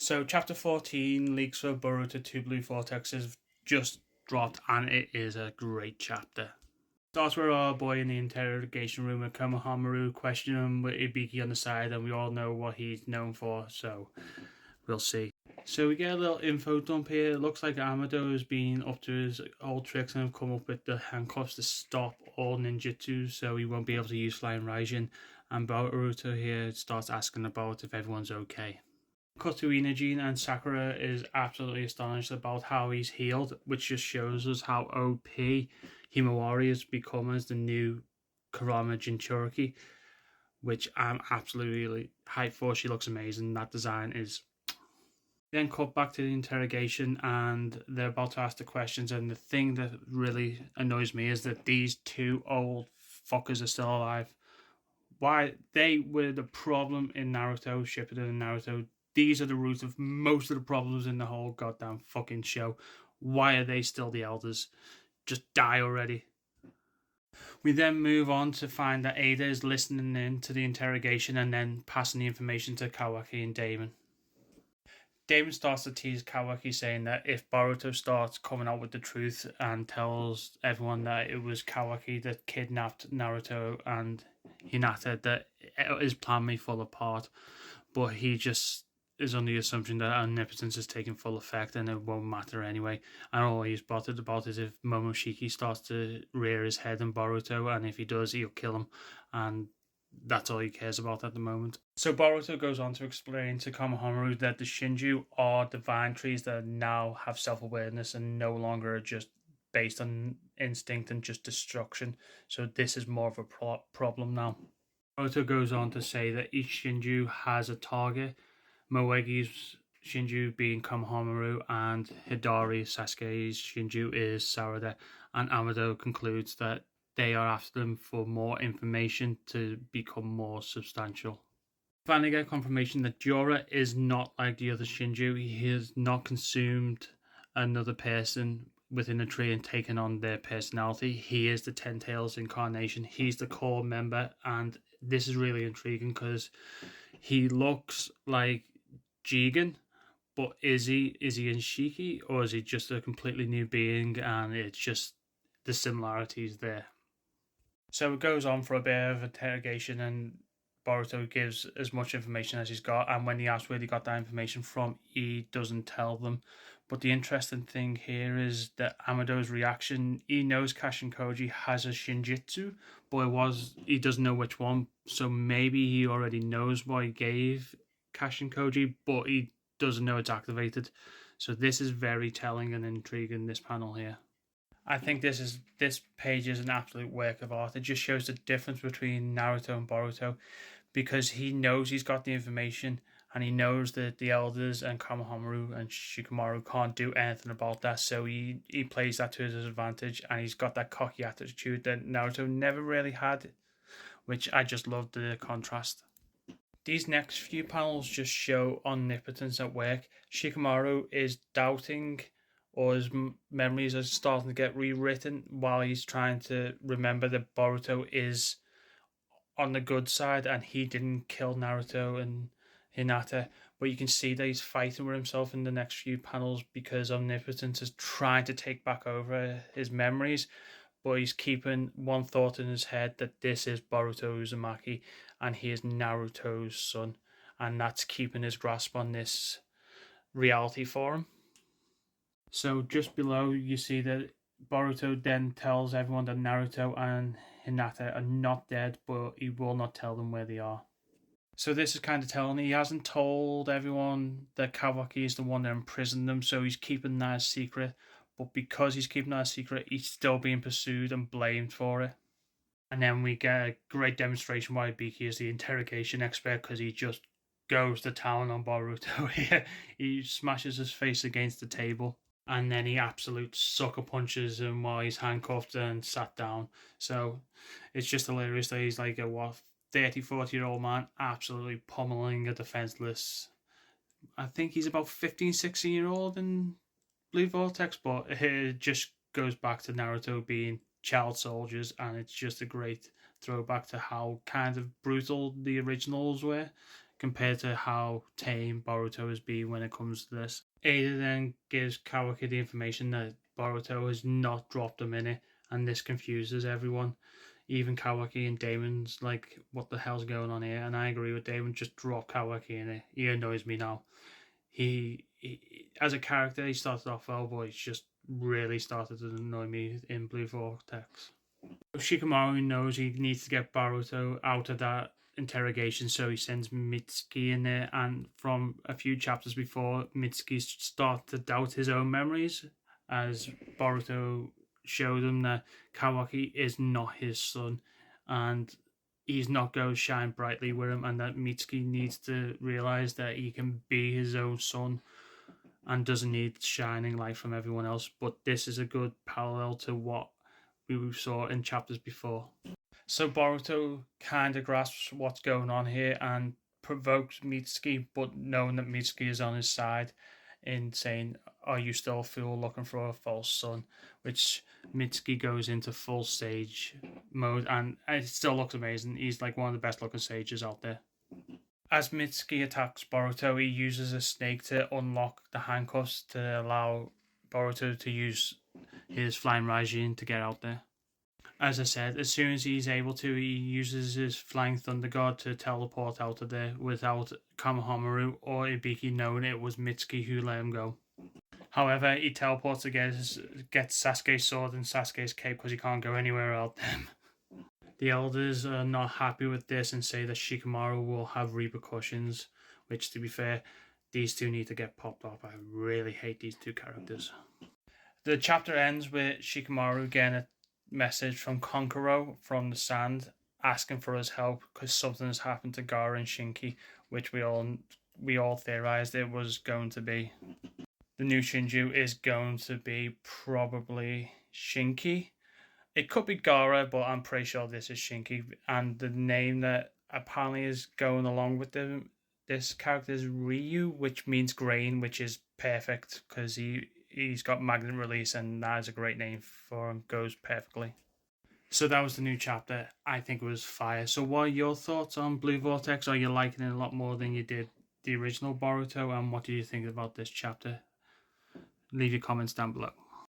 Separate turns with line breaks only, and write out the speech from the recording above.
So Chapter 14, Leaks for Boruto 2 Blue Vortex, has just dropped, and it is a great chapter. Starts with our boy in the interrogation room with Konohamaru questioning him with Ibiki on the side, and we all know what he's known for, so we'll see. So we get a little info dump here. It looks like Amado has been up to his old tricks and have come up with the handcuffs to stop all ninjutsu, so he won't be able to use Flying Raijin. And Boruto here starts asking about if everyone's okay. Cut to Inajin, and Sakura is absolutely astonished about how he's healed, which just shows us how OP Himawari has become as the new Kurama Jinchuriki, which I'm absolutely hyped for. She looks amazing. That design is... Then cut back to the interrogation, and they're about to ask the questions, and the thing that really annoys me is that these two old fuckers are still alive. Why? They were the problem in Naruto, Shippuden and Naruto. These are the root of most of the problems in the whole goddamn fucking show. Why are they still the elders? Just die already. We then move on to find that Ada is listening in to the interrogation and then passing the information to Kawaki and Damon. Damon starts to tease Kawaki, saying that if Boruto starts coming out with the truth and tells everyone that it was Kawaki that kidnapped Naruto and Hinata, that his plan may fall apart, but he just is under the assumption that omnipotence is taking full effect and it won't matter anyway. And all he's bothered about is if Momoshiki starts to rear his head in Boruto, and if he does, he'll kill him. And that's all he cares about at the moment. So Boruto goes on to explain to Konohamaru that the Shinju are divine trees that now have self-awareness and no longer are just based on instinct and just destruction. So this is more of a problem now. Boruto goes on to say that each Shinju has a target. Moegi's Shinju being Konohamaru, and Hidari Sasuke's Shinju is Sarada. And Amado concludes that they are after them for more information to become more substantial. Finally get confirmation that Jora is not like the other Shinju. He has not consumed another person within a tree and taken on their personality. He is the Ten Tails incarnation. He's the core member, and this is really intriguing because he looks like Jigen, but is he in Shiki, or is he just a completely new being and it's just the similarities there? So it goes on for a bit of interrogation, and Boruto gives as much information as he's got, and when he asks where he got that information from, he doesn't tell them. But the interesting thing here is that Amado's reaction. He knows Kashin Koji has a Shinjitsu, but he doesn't know which one, so maybe he already knows what he gave Kashin Koji, but he doesn't know it's activated. So this is very telling and intriguing, this panel here. I think this page is an absolute work of art. It just shows the difference between Naruto and Boruto, because he knows he's got the information, and he knows that the elders and Konohamaru and Shikamaru can't do anything about that, so he plays that to his advantage, and he's got that cocky attitude that Naruto never really had, which I just love the contrast. These next few panels just show omnipotence at work. Shikamaru is doubting, or his memories are starting to get rewritten while he's trying to remember that Boruto is on the good side and he didn't kill Naruto and Hinata. But you can see that he's fighting with himself in the next few panels because omnipotence is trying to take back over his memories, but he's keeping one thought in his head, that this is Boruto Uzumaki and he is Naruto's son, and that's keeping his grasp on this reality for him. So just below, you see that Boruto then tells everyone that Naruto and Hinata are not dead, but he will not tell them where they are. So this is kind of telling. He hasn't told everyone that Kawaki is the one that imprisoned them, so he's keeping that a secret. But because he's keeping that a secret, he's still being pursued and blamed for it. And then we get a great demonstration why Ibiki is the interrogation expert, because he just goes to town on Boruto here. He smashes his face against the table, and then he absolute sucker punches him while he's handcuffed and sat down. So it's just hilarious that he's like a 30, 40-year-old man absolutely pummeling a defenseless, I think he's about 15, 16-year-old in Blue Vortex, but it just goes back to Naruto being child soldiers, and it's just a great throwback to how kind of brutal the originals were. compared to how tame Boruto has been when it comes to this. Ada then gives Kawaki the information that Boruto has not dropped a minute, and this confuses everyone. Even Kawaki and Damon's like, what the hell's going on here? And I agree with Damon, just drop Kawaki in it. He annoys me now. He as a character, he started off well, but he's just really started to annoy me in Blue Vortex. Shikamaru knows he needs to get Boruto out of that interrogation, so he sends Mitsuki in there. And from a few chapters before, Mitsuki starts to doubt his own memories as Boruto showed him that Kawaki is not his son, and he's not going to shine brightly with him, and that Mitsuki needs to realize that he can be his own son and doesn't need shining light from everyone else. But this is a good parallel to what we saw in chapters before. So Boruto kind of grasps what's going on here and provokes Mitsuki, but knowing that Mitsuki is on his side, in saying, "Are you still a fool looking for a false son?" Which Mitsuki goes into full sage mode, and it still looks amazing. He's like one of the best looking sages out there. As Mitsuki attacks Boruto, he uses a snake to unlock the handcuffs to allow Boruto to use his flying Raijin to get out there. As I said, as soon as he's able to, he uses his flying thunder god to teleport out of there without Kamehameru or Ibiki knowing it was Mitsuki who let him go. However, he teleports to get Sasuke's sword and Sasuke's cape because he can't go anywhere without them. The elders are not happy with this and say that Shikamaru will have repercussions, which, to be fair, these two need to get popped off. I really hate these two characters. The chapter ends with Shikamaru getting a message from Konkoro from the sand asking for his help because something has happened to Gaara and Shinki, which we all theorized it was going to be. The new Shinju is going to be probably Shinki. It could be Gaara, but I'm pretty sure this is Shinki. And the name that apparently is going along with this character is Ryu, which means grain, which is perfect because he's got magnet release, and that is a great name for him. Goes perfectly. So that was the new chapter. I think it was fire. So what are your thoughts on Blue Vortex? Are you liking it a lot more than you did the original Boruto? And what do you think about this chapter? Leave your comments down below.